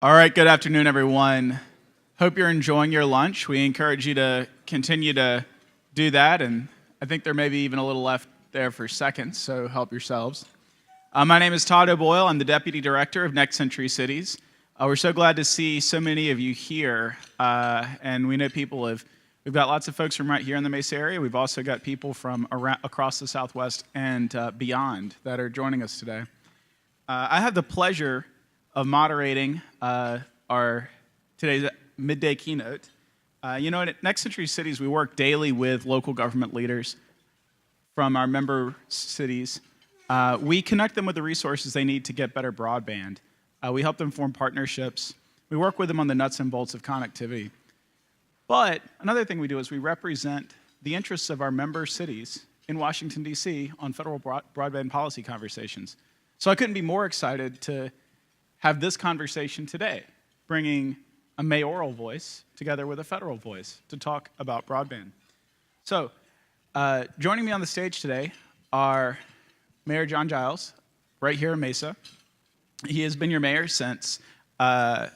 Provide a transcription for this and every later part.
All right, good afternoon, everyone. Hope you're enjoying your lunch. We encourage you to continue to do that, and I think there may be even a little left there for seconds, so help yourselves. My name is Todd O'Boyle. I'm the Deputy Director of Next Century Cities. We're so glad to see so many of you here, and we know we've got lots of folks from right here in the Mesa area. We've also got people from across the Southwest and beyond that are joining us today. I have the pleasure of moderating our today's midday keynote. At Next Century Cities, we work daily with local government leaders from our member cities. We connect them with the resources they need to get better broadband. We help them form partnerships. We work with them on the nuts and bolts of connectivity. But another thing we do is we represent the interests of our member cities in Washington, D.C. on federal broadband policy conversations. So I couldn't be more excited to have this conversation today, bringing a mayoral voice together with a federal voice to talk about broadband. So joining me on the stage today are Mayor John Giles, right here in Mesa. He has been your mayor since August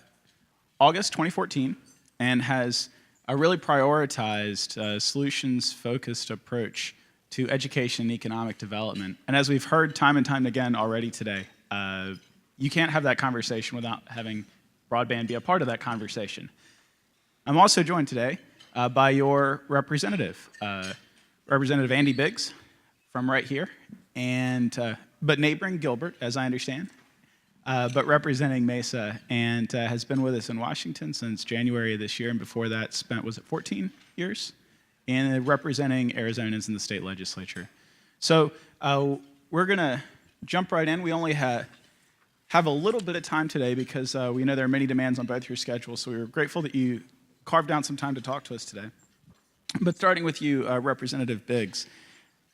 2014 and has really prioritized a solutions-focused approach to education and economic development. And as we've heard time and time again already today, you can't have that conversation without having broadband be a part of that conversation. I'm also joined today by your representative, Representative Andy Biggs from right here, but neighboring Gilbert, as I understand, but representing Mesa, and has been with us in Washington since January of this year, and before that spent, 14 years? And representing Arizonans in the state legislature. So we're gonna jump right in. We only have a little bit of time today because we know there are many demands on both your schedules, so we're grateful that you carved out some time to talk to us today. But starting with you, Representative Biggs,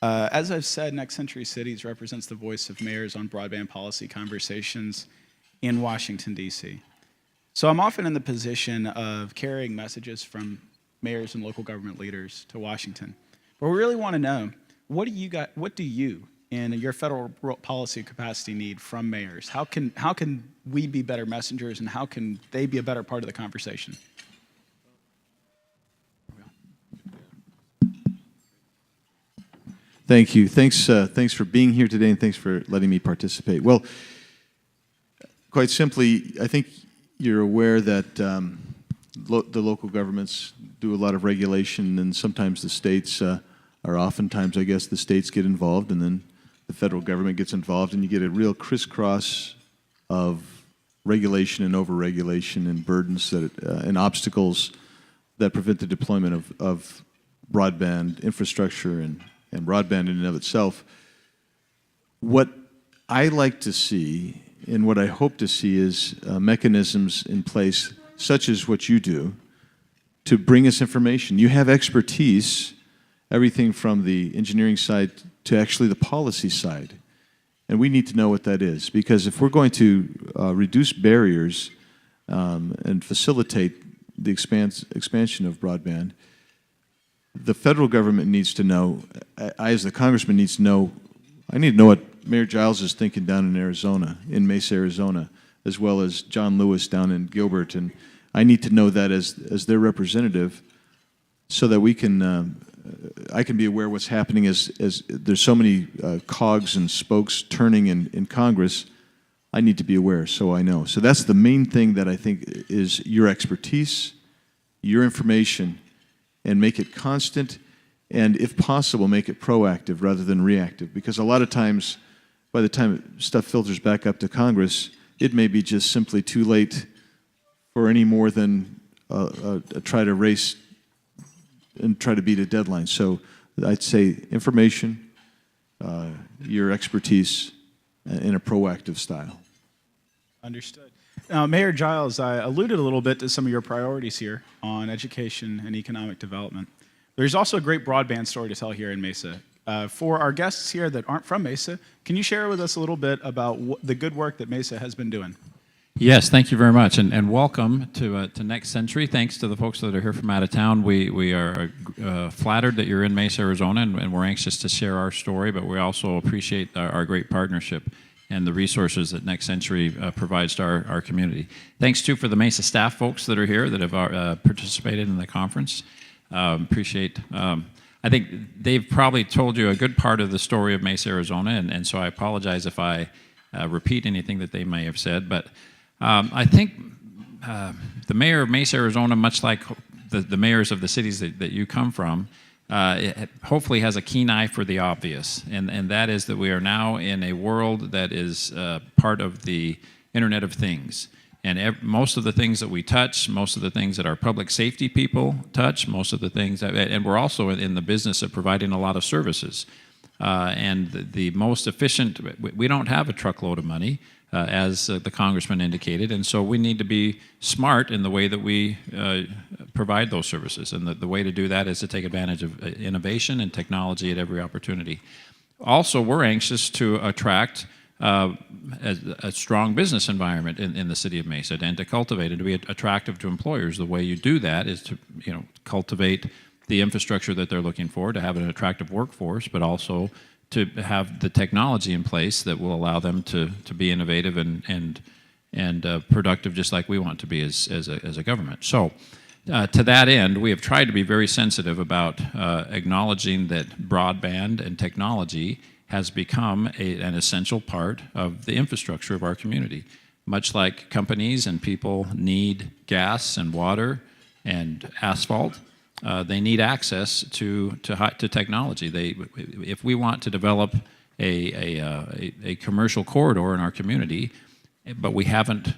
as I've said, Next Century Cities represents the voice of mayors on broadband policy conversations in Washington, D.C. So I'm often in the position of carrying messages from mayors and local government leaders to Washington. But we really want to know, what do you in your federal policy capacity need from mayors? How can we be better messengers, and how can they be a better part of the conversation? Thank you. Thanks for being here today, and thanks for letting me participate. Well, quite simply, I think you're aware that the local governments do a lot of regulation, and sometimes the states oftentimes, I guess, the states get involved, and then the federal government gets involved, and you get a real crisscross of regulation and overregulation and burdens and obstacles that prevent the deployment of broadband infrastructure and broadband in and of itself. What I like to see and what I hope to see is mechanisms in place, such as what you do, to bring us information. You have expertise, everything from the engineering side to actually the policy side. And we need to know what that is, because if we're going to reduce barriers and facilitate the expansion of broadband, the federal government needs to know, I as the congressman needs to know, I need to know what Mayor Giles is thinking down in Arizona, in Mesa, Arizona, as well as John Lewis down in Gilbert. And I need to know that as their representative, so that we can, I can be aware of what's happening as there's so many cogs and spokes turning in Congress. I need to be aware, so I know. So that's the main thing that I think is your expertise, your information, and make it constant, and if possible, make it proactive rather than reactive. Because a lot of times, by the time stuff filters back up to Congress, it may be just simply too late for any more than try to race and try to beat a deadline. So I'd say information, your expertise, in a proactive style. Understood. Now, Mayor Giles, I alluded a little bit to some of your priorities here on education and economic development. There's also a great broadband story to tell here in Mesa. For our guests here that aren't from Mesa, can you share with us a little bit about the good work that Mesa has been doing? Yes, thank you very much, and welcome to Next Century. Thanks to the folks that are here from out of town. We are flattered that you're in Mesa, Arizona, and we're anxious to share our story, but we also appreciate our great partnership. and the resources that Next Century provides to our community. Thanks too for the Mesa staff folks that are here that have participated in the conference. Appreciate. I think they've probably told you a good part of the story of Mesa, Arizona, and so I apologize if I repeat anything that they may have said. But I think the mayor of Mesa, Arizona, much like the mayors of the cities that you come from, hopefully has a keen eye for the obvious, and that is that we are now in a world that is part of the Internet of Things. And most of the things that we touch, most of the things that our public safety people touch, most of the things, and we're also in the business of providing a lot of services. And the most efficient, we don't have a truckload of money, as the congressman indicated, and so we need to be smart in the way that we provide those services. And the way to do that is to take advantage of innovation and technology at every opportunity. Also, we're anxious to attract a strong business environment in the city of Mesa, and to cultivate it, to be attractive to employers. The way you do that is to cultivate the infrastructure that they're looking for, to have an attractive workforce, but also to have the technology in place that will allow them to be innovative and productive, just like we want to be as a government. So to that end, we have tried to be very sensitive about acknowledging that broadband and technology has become an essential part of the infrastructure of our community. Much like companies and people need gas and water and asphalt, they need access to technology. If we want to develop a commercial corridor in our community, but we haven't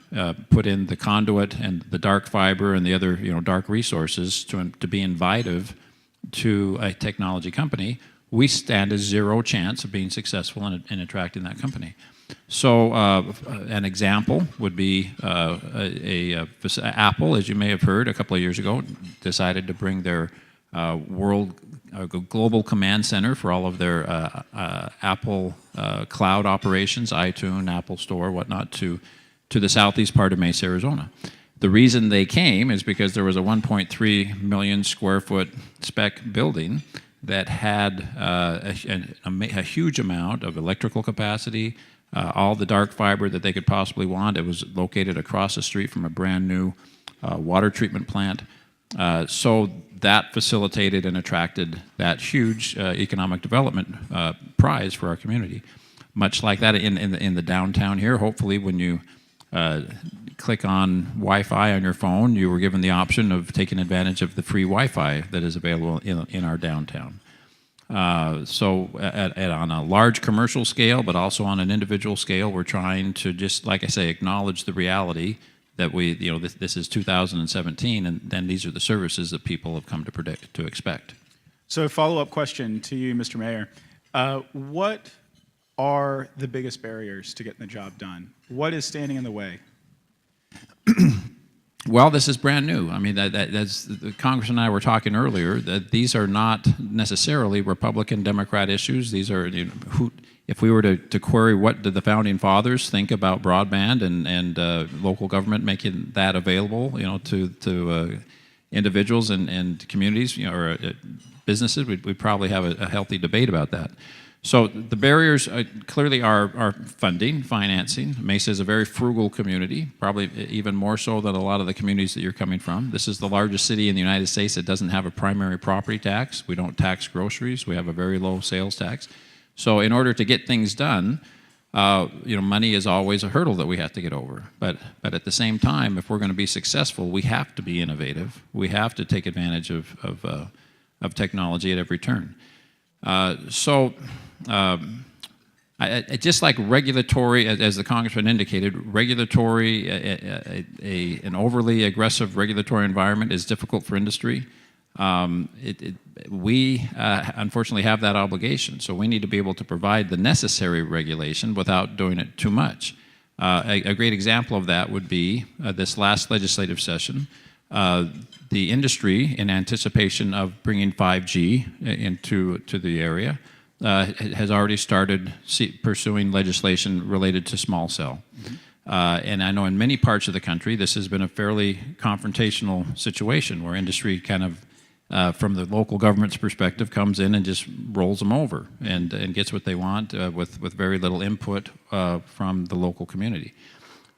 put in the conduit and the dark fiber and the other dark resources to be invitive to a technology company, we stand a zero chance of being successful in attracting that company. So an example would be Apple, as you may have heard, a couple of years ago, decided to bring their global command center for all of their Apple cloud operations, iTunes, Apple Store, whatnot, to the southeast part of Mesa, Arizona. The reason they came is because there was a 1.3 million square foot spec building that had a huge amount of electrical capacity, all the dark fiber that they could possibly want. It was located across the street from a brand new water treatment plant. So that facilitated and attracted that huge economic development prize for our community. Much like that in the downtown here, hopefully when you click on Wi-Fi on your phone, you were given the option of taking advantage of the free Wi-Fi that is available in our downtown. So on a large commercial scale, but also on an individual scale, we're trying to just, like I say, acknowledge the reality that this is 2017, and then these are the services that people have come to expect. So a follow-up question to you, Mr. Mayor. What are the biggest barriers to getting the job done? What is standing in the way? Well, this is brand new. I mean, that's the Congressman and I were talking earlier, that these are not necessarily Republican, Democrat issues. These are, if we were to query what did the Founding Fathers think about broadband and local government making that available, to individuals and communities, or businesses, we'd probably have a healthy debate about that. So the barriers clearly are funding, financing. Mesa is a very frugal community, probably even more so than a lot of the communities that you're coming from. This is the largest city in the United States that doesn't have a primary property tax. We don't tax groceries. We have a very low sales tax. So in order to get things done, money is always a hurdle that we have to get over. But at the same time, if we're going to be successful, we have to be innovative. We have to take advantage of technology at every turn. Just like regulatory, as the Congressman indicated, regulatory, an overly aggressive regulatory environment is difficult for industry. We unfortunately have that obligation, so we need to be able to provide the necessary regulation without doing it too much. A great example of that would be this last legislative session. The industry, in anticipation of bringing 5G into the area, has already started pursuing legislation related to small cell. And I know in many parts of the country, this has been a fairly confrontational situation where industry kind of from the local government's perspective, comes in and just rolls them over and gets what they want with very little input from the local community.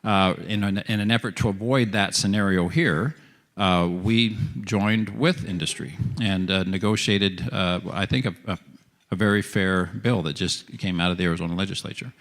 In an effort to avoid that scenario here, we joined with industry and negotiated, I think, a very fair bill that just came out of the Arizona legislature.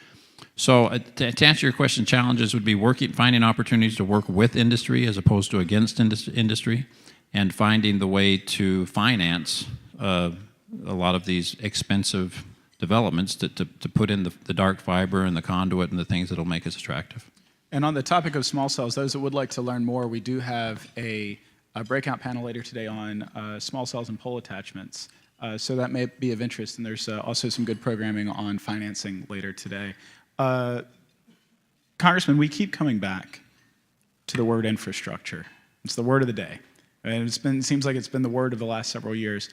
So to answer your question, challenges would be finding opportunities to work with industry as opposed to against industry, and finding the way to finance a lot of these expensive developments to put in the dark fiber and the conduit and the things that will make us attractive. And on the topic of small cells, those that would like to learn more, we do have a breakout panel later today on small cells and pole attachments. So that may be of interest, and there's also some good programming on financing later today. Congressman, we keep coming back to the word infrastructure. It's the word of the day. And it seems like it's been the word of the last several years.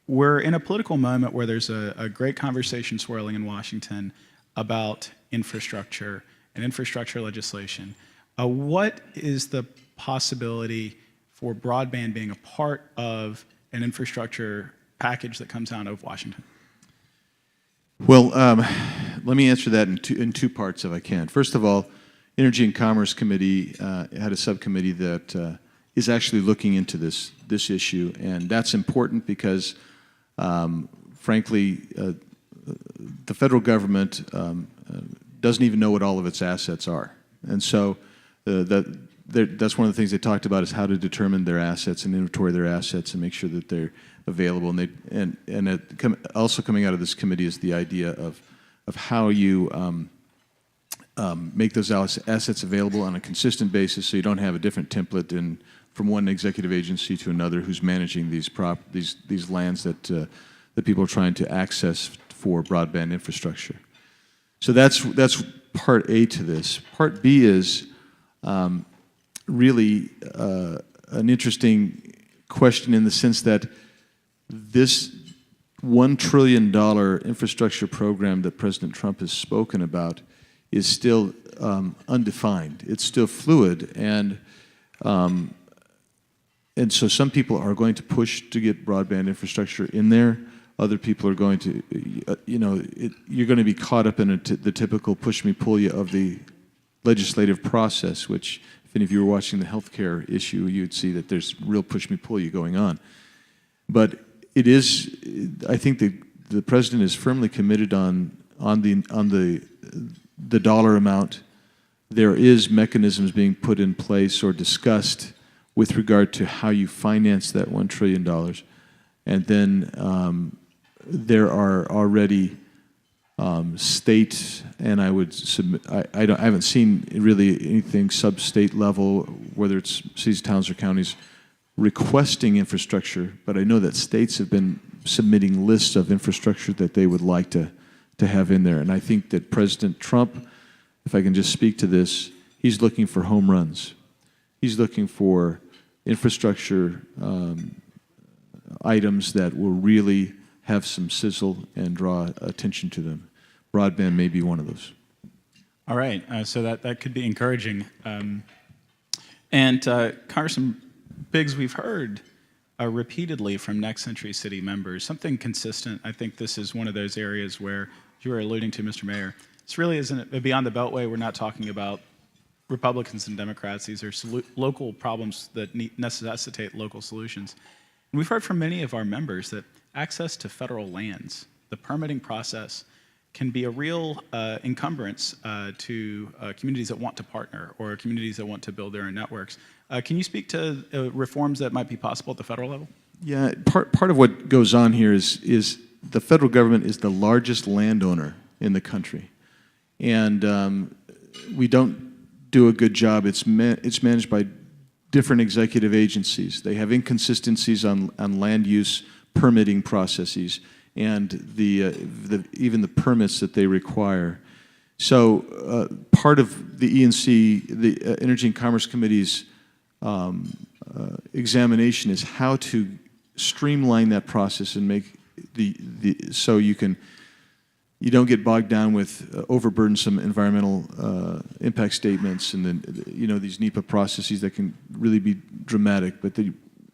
We're in a political moment where there's a great conversation swirling in Washington about infrastructure and infrastructure legislation. What is the possibility for broadband being a part of an infrastructure package that comes out of Washington? Well, let me answer that in two parts if I can. First of all, Energy and Commerce Committee had a subcommittee that is actually looking into this issue, and that's important because, frankly, the federal government doesn't even know what all of its assets are, and so that's one of the things they talked about is how to determine their assets and inventory their assets and make sure that they're available. And also coming out of this committee is the idea of how you make those assets available on a consistent basis, so you don't have a different template from one executive agency to another who's managing these lands that people are trying to access for broadband infrastructure. So that's part A to this. Part B is really an interesting question in the sense that this $1 trillion infrastructure program that President Trump has spoken about is still undefined. It's still fluid, and so some people are going to push to get broadband infrastructure in there. Other people are going to, you're going to be caught up in the typical push me, pull you of the legislative process, which, if any of you were watching the healthcare issue, you'd see that there's real push me, pull you going on. But it is, I think the president is firmly committed on the dollar amount. There is mechanisms being put in place or discussed with regard to how you finance that $1 trillion. And then there are already state, and I would submit, I haven't seen really anything sub-state level, whether it's cities, towns, or counties, requesting infrastructure, but I know that states have been submitting lists of infrastructure that they would like to have in there. And I think that President Trump, if I can just speak to this, he's looking for home runs. He's looking for infrastructure items that will really have some sizzle and draw attention to them. Broadband may be one of those. All right, so that could be encouraging. And Congressman Biggs, we've heard repeatedly from Next Century City members something consistent. I think this is one of those areas where you were alluding to, Mr. Mayor. This really isn't beyond the Beltway. We're not talking about Republicans and Democrats. These are local problems that necessitate local solutions. And we've heard from many of our members that access to federal lands, the permitting process, can be a real encumbrance to communities that want to partner or communities that want to build their own networks. Can you speak to reforms that might be possible at the federal level? Yeah, part of what goes on here is the federal government is the largest landowner in the country, and we don't do a good job. It's managed by different executive agencies. They have inconsistencies on land use permitting processes and even the permits that they require. So part of the ENC, the Energy and Commerce Committee's examination is how to streamline that process and make so you don't get bogged down with overburdensome environmental impact statements and then these NEPA processes that can really be dramatic. But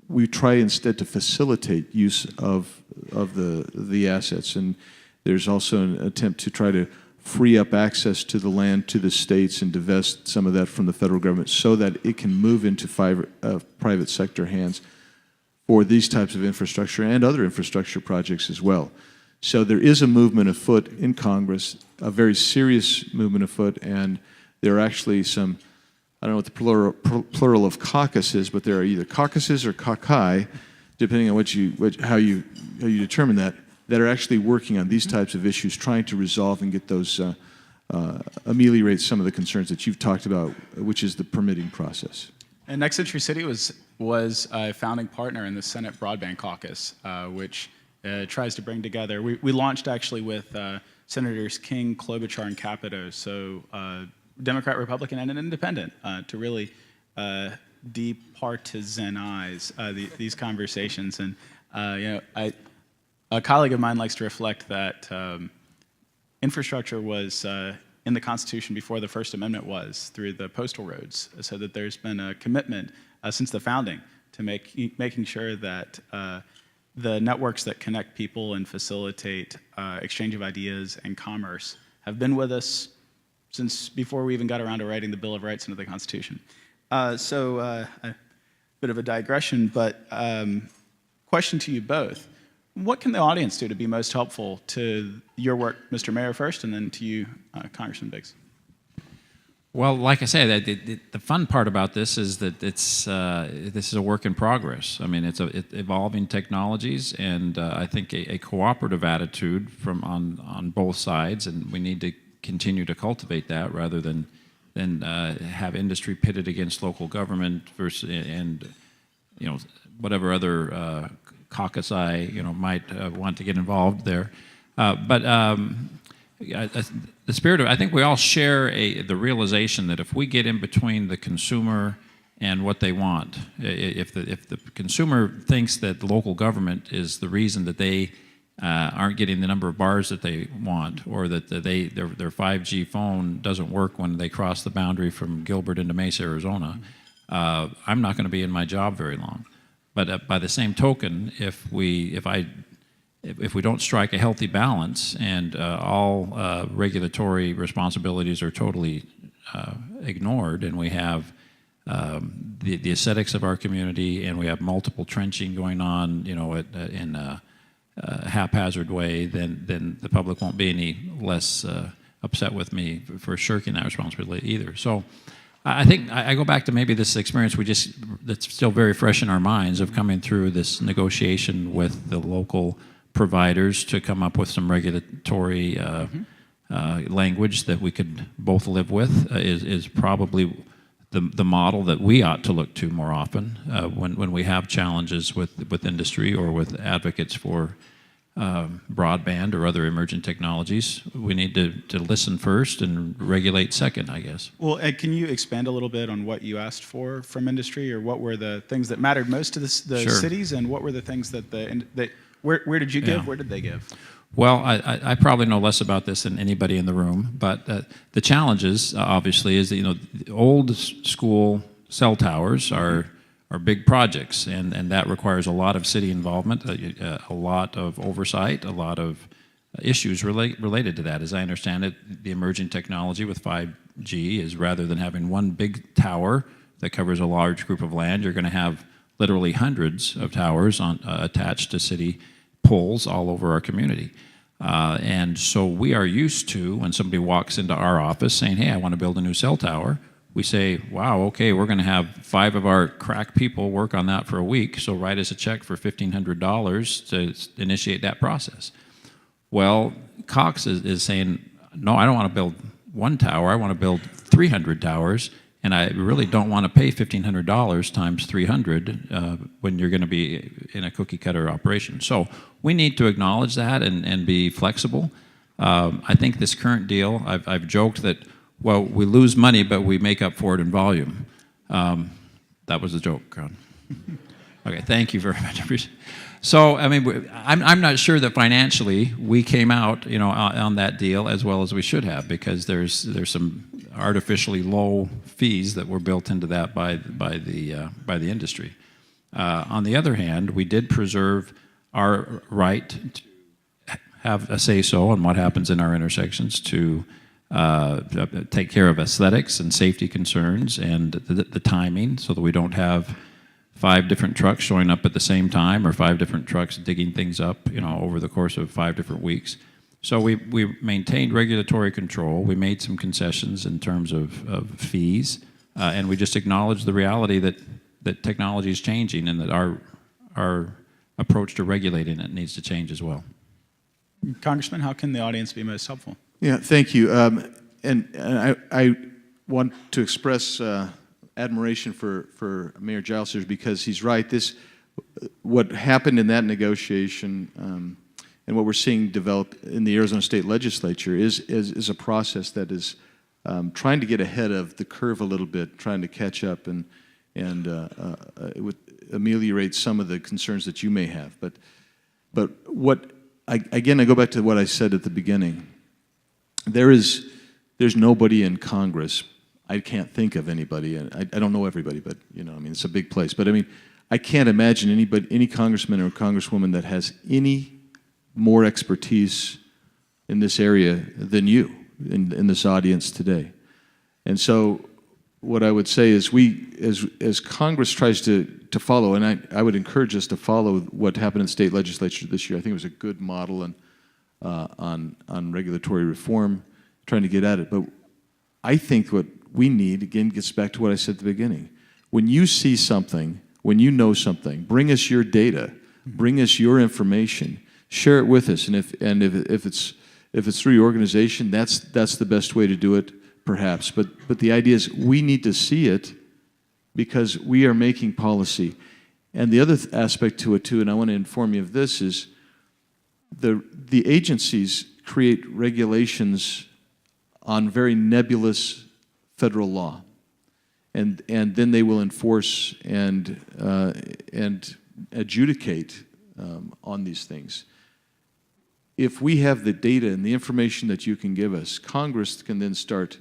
we try instead to facilitate use of the assets. And there's also an attempt to try to free up access to the land to the states and divest some of that from the federal government so that it can move into private sector hands for these types of infrastructure and other infrastructure projects as well. So there is a movement afoot in Congress, a very serious movement afoot, and there are actually some, I don't know what the plural of caucus is, but there are either caucuses or caucus, depending on how you determine that are actually working on these types of issues, trying to resolve and get those, ameliorate some of the concerns that you've talked about, which is the permitting process. And Next Century City was a founding partner in the Senate Broadband Caucus, which tries to bring together. We launched actually with Senators King, Klobuchar, and Capito, so Democrat, Republican, and an independent, to really departisanize these conversations. And a colleague of mine likes to reflect that infrastructure was in the Constitution before the First Amendment was, through the postal roads, so that there's been a commitment since the founding to making sure that the networks that connect people and facilitate exchange of ideas and commerce have been with us since before we even got around to writing the Bill of Rights into the Constitution. A bit of a digression, but question to you both. What can the audience do to be most helpful to your work, Mr. Mayor, first, and then to you, Congressman Biggs? Well, like I said, the fun part about this is that this is a work in progress. I mean, it's evolving technologies, and I think a cooperative attitude on both sides, and we need to continue to cultivate that rather than have industry pitted against local government versus and whatever other caucus might want to get involved there. The spirit of, I think we all share the realization that if we get in between the consumer and what they want, if the consumer thinks that the local government is the reason that they aren't getting the number of bars that they want, or that their 5G phone doesn't work when they cross the boundary from Gilbert into Mesa, Arizona, I'm not going to be in my job very long. But by the same token, if we don't strike a healthy balance and all regulatory responsibilities are totally ignored, and we have the aesthetics of our community, and we have multiple trenching going on, in a haphazard way, then the public won't be any less upset with me for shirking that responsibility either. So I think I go back to maybe this experience that's still very fresh in our minds of coming through this negotiation with the local providers to come up with some regulatory language that we could both live with is probably the model that we ought to look to more often when we have challenges with industry or with advocates for broadband or other emerging technologies. We need to listen first and regulate second, I guess. Well, Ed, can you expand a little bit on what you asked for from industry, or what were the things that mattered most to the Sure. cities, and what were the things that where did you give? Yeah. Where did they give? Well, I probably know less about this than anybody in the room, but the challenges, obviously, is that the old school cell towers are big projects, and that requires a lot of city involvement, a lot of oversight, a lot of issues related to that. As I understand it, the emerging technology with 5G is, rather than having one big tower that covers a large group of land, you're going to have literally hundreds of towers attached to city poles all over our community. And so we are used to, when somebody walks into our office saying, hey, I want to build a new cell tower, we say, wow, okay, we're going to have 5 of our crack people work on that for a week, so write us a check for $1,500 to initiate that process. Well, Cox is saying, no, I don't want to build one tower, I want to build 300 towers, and I really don't want to pay $1,500 times 300 when you're going to be in a cookie-cutter operation. So we need to acknowledge that and be flexible. I think this current deal, I've joked that, well, we lose money, but we make up for it in volume. That was a joke, Ron. Okay, thank you very much. So, I mean, I'm not sure that financially we came out, on that deal as well as we should have, because there's some artificially low fees that were built into that by the industry. On the other hand, we did preserve our right to have a say-so on what happens in our intersections, to take care of aesthetics and safety concerns and the timing, so that we don't have 5 different trucks showing up at the same time, or 5 different trucks digging things up, over the course of 5 different weeks. So we maintained regulatory control. We made some concessions in terms of fees, and we just acknowledged the reality that technology is changing, and that our approach to regulating it needs to change as well. Congressman, how can the audience be most helpful? Yeah, thank you. And I want to express admiration for Mayor Giles here, because he's right. What happened in that negotiation and what we're seeing develop in the Arizona State Legislature is a process that is trying to get ahead of the curve a little bit, trying to catch up and it would ameliorate some of the concerns that you may have. But I go back to what I said at the beginning. There's nobody in Congress. I can't think of anybody, and I don't know everybody, but it's a big place. But I can't imagine any congressman or congresswoman that has any more expertise in this area than you in this audience today. And so, what I would say is, as Congress tries to follow, and I would encourage us to follow what happened in the state legislature this year. I think it was a good model on regulatory reform, trying to get at it. But I think what we need, again, gets back to what I said at the beginning. When you see something, when you know something, bring us your data, bring us your information, share it with us. And if it's through your organization, that's the best way to do it, perhaps. But the idea is, we need to see it because we are making policy. And the other aspect to it too, and I want to inform you of this, is the agencies create regulations on very nebulous federal law, and then they will enforce and adjudicate on these things. If we have the data and the information that you can give us, Congress can then start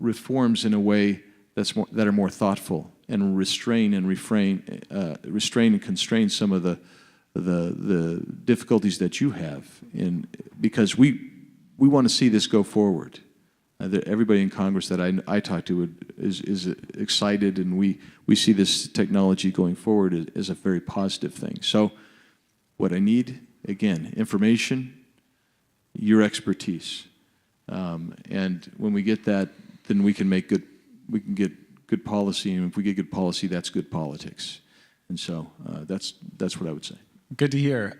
reforms in a way that are more thoughtful, and restrain and constrain some of the difficulties that you have because we want to see this go forward. Everybody in Congress that I talk to is excited, and we see this technology going forward as a very positive thing. So what I need, again, information, your expertise. And when we get that, then we can get good policy, and if we get good policy, that's good politics. And so that's what I would say. Good to hear.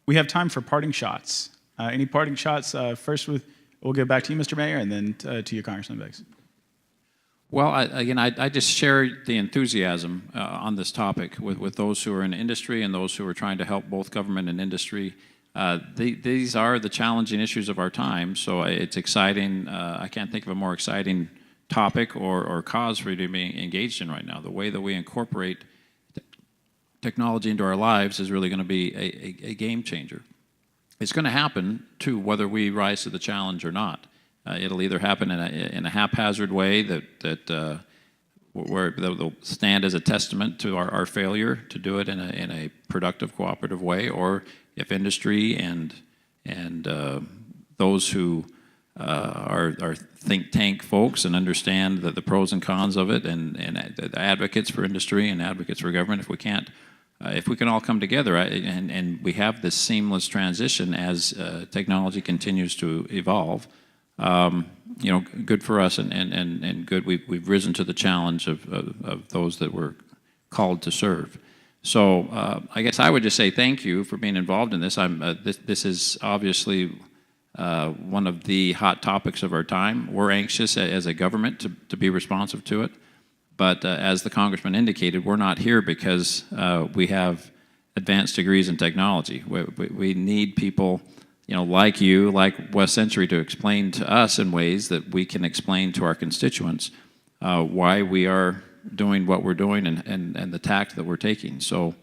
We have time for parting shots. Any parting shots? First, we'll get back to you, Mr. Mayor, and then to you, Congressman Biggs. Well, I just share the enthusiasm on this topic with those who are in industry and those who are trying to help both government and industry. These are the challenging issues of our time, so it's exciting. I can't think of a more exciting topic or cause for you to be engaged in right now. The way that we incorporate technology into our lives is really going to be a game changer. It's going to happen, too, whether we rise to the challenge or not. It'll either happen in a haphazard way where they'll stand as a testament to our failure to do it in a productive, cooperative way, or if industry and those who are think tank folks and understand the pros and cons of it, and the advocates for industry and advocates for government, if we can all come together and we have this seamless transition as technology continues to evolve, good for us and good. We've risen to the challenge of those that we're called to serve. So I guess I would just say thank you for being involved in this. This is obviously one of the hot topics of our time. We're anxious as a government to be responsive to it. But as the Congressman indicated, we're not here because we have advanced degrees in technology. We need people, like you, like West Century, to explain to us in ways that we can explain to our constituents why we are doing what we're doing and the tact that we're taking. So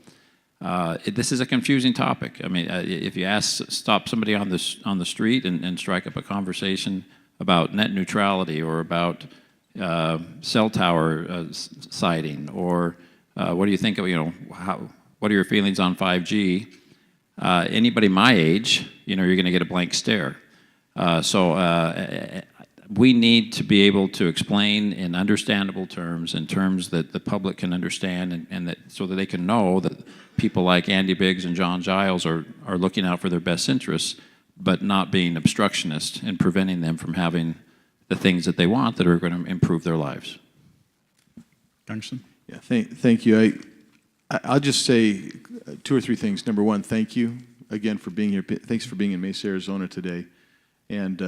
this is a confusing topic. I mean, if you stop somebody on the street and strike up a conversation about net neutrality or about cell tower siting or What do you think of, what are your feelings on 5G? Anybody my age, you're going to get a blank stare. We need to be able to explain in understandable terms, in terms that the public can understand, and that so that they can know that people like Andy Biggs and John Giles are looking out for their best interests, but not being obstructionist and preventing them from having the things that they want that are going to improve their lives. Congressman? Yeah, thank you. I'll just say 2 or 3 things. Number one, thank you again for being here. Thanks for being in Mesa, Arizona today, and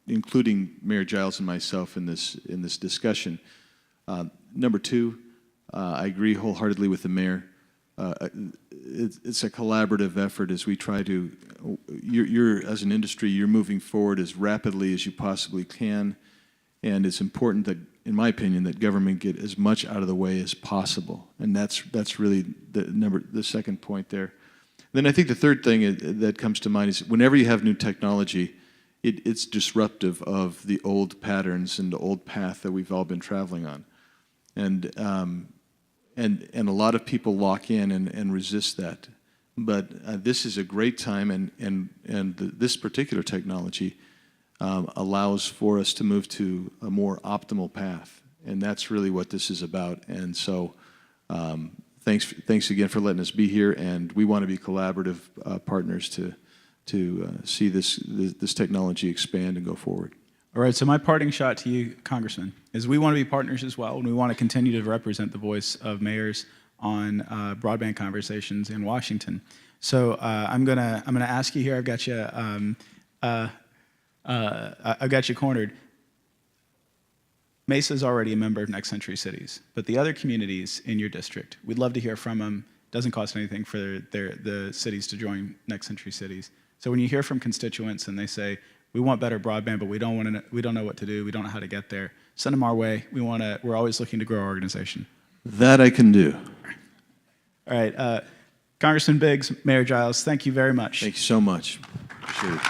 including Mayor Giles and myself in this discussion. Number 2, I agree wholeheartedly with the mayor. It's a collaborative effort as we try to. You're as an industry, you're moving forward as rapidly as you possibly can, and it's important that, in my opinion, that government get as much out of the way as possible, and that's really the second point there. Then I think the third thing that comes to mind is whenever you have new technology, it's disruptive of the old patterns and the old path that we've all been traveling on, and a lot of people lock in and resist that. But this is a great time, and this particular technology allows for us to move to a more optimal path, and that's really what this is about. And so, thanks again for letting us be here, and we want to be collaborative partners to see this technology expand and go forward. All right, so my parting shot to you, Congressman, is we want to be partners as well, and we want to continue to represent the voice of mayors on broadband conversations in Washington. So I'm gonna ask you here. I've got you cornered. Mesa is already a member of Next Century Cities, but the other communities in your district, we'd love to hear from them. Doesn't cost anything for the cities to join Next Century Cities. So when you hear from constituents and they say, we want better broadband, but we don't know what to do, we don't know how to get there, send them our way. We're always looking to grow our organization. That I can do. All right, Congressman Biggs, Mayor Giles, thank you very much. Thank you so much. Appreciate it.